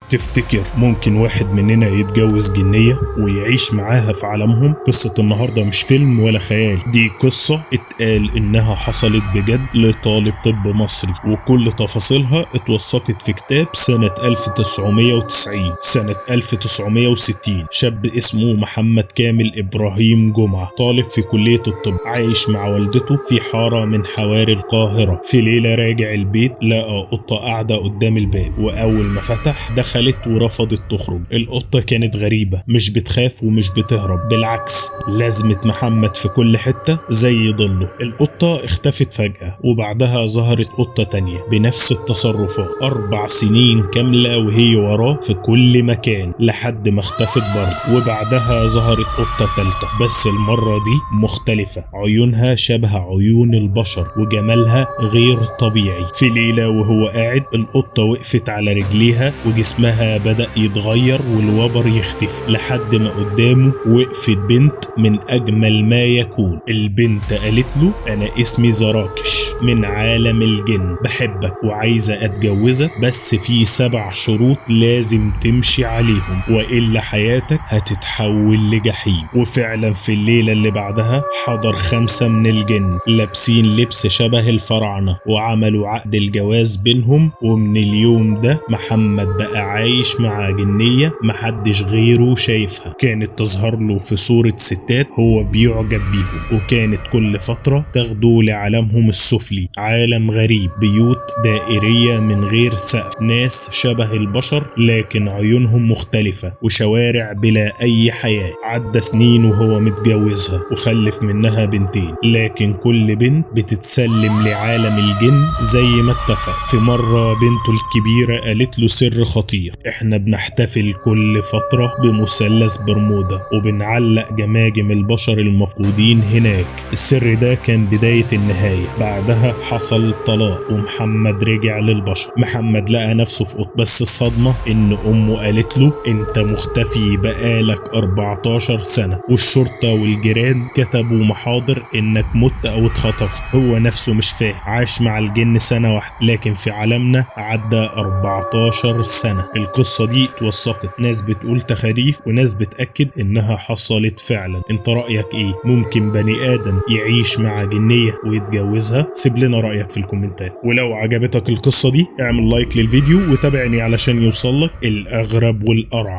تفتكر ممكن واحد مننا يتجوز جنية ويعيش معاها في عالمهم؟ قصة النهاردة مش فيلم ولا خيال، دي قصة اتقال انها حصلت بجد لطالب طب مصري، وكل تفاصيلها اتوثقت في كتاب سنة 1990. سنة 1960 شاب اسمه محمد كامل إبراهيم جمعة، طالب في كلية الطب، عايش مع والدته في حارة من حواري القاهرة. في ليلة راجع البيت لقى قطة قاعدة قدام الباب، وأول ما فتح دخلت ورفضت تخرج. القطة كانت غريبة، مش بتخاف ومش بتهرب، بالعكس لازمت محمد في كل حتة زي ضله. القطة اختفت فجأة، وبعدها ظهرت قطة تانية بنفس التصرفات. 4 سنين كاملة وهي وراه في كل مكان لحد ما اختفت برضه. وبعدها ظهرت قطة تالتة، بس المرة دي مختلفة، عيونها شبه عيون البشر وجمالها غير طبيعي. في ليلة وهو قاعد، القطة وقفت على رجليها وجسمها بدأ يتغير والوبر يختفي، لحد ما قدامه وقفت بنت من أجمل ما يكون. البنت قالت له: أنا اسمي زراكش من عالم الجن، بحبك وعايزة أتجوزك، بس في 7 شروط لازم تمشي عليهم وإلا حياتك هتتحول لجحيم. وفعلا في الليلة اللي بعدها حضر 5 من الجن لابسين لبس شبه الفراعنة وعملوا عقد الجواز بينهم. ومن اليوم ده محمد بقى عايش مع جنية محدش غيره شايفها، كانت تظهر له في صورة ستات هو بيعجب بيهم، وكانت كل فترة تاخده لعالمهم السفلي، عالم غريب، بيوت دائرية من غير سقف، ناس شبه البشر لكن عيونهم مختلفة، وشوارع بلا أي حياة. عدى سنين وهو متجوزها وخلف منها 2 بنتين، لكن كل بنت بتتسلم لعالم الجن زي ما اتفق. في مرة بنته الكبيرة قالت له سر خطير: احنا بنحتفل كل فترة بمثلث برمودا وبنعلق جماجم البشر المفقودين هناك. السر ده كان بداية النهاية. بعدها حصل طلاق ومحمد رجع للبشر. محمد لقى نفسه في قط، بس الصدمة ان امه قالت له: انت مختفي بقالك 14 سنة، والشرطة والجيران كتبوا محاضر انك مت او اتخطفت. هو نفسه مش فاهم، عاش مع الجن سنة واحدة، لكن في عالمنا عدى 14 سنة. القصة دي اتوثقت، ناس بتقول تخاريف وناس بتأكد انها حصلت فعلا. انت رأيك ايه؟ ممكن بني ادم يعيش مع جنية ويتجوزها؟ سيب لنا رأيك في الكومنتات. ولو عجبتك القصة دي اعمل لايك للفيديو وتابعني علشان يوصلك الأغرب والأرعب.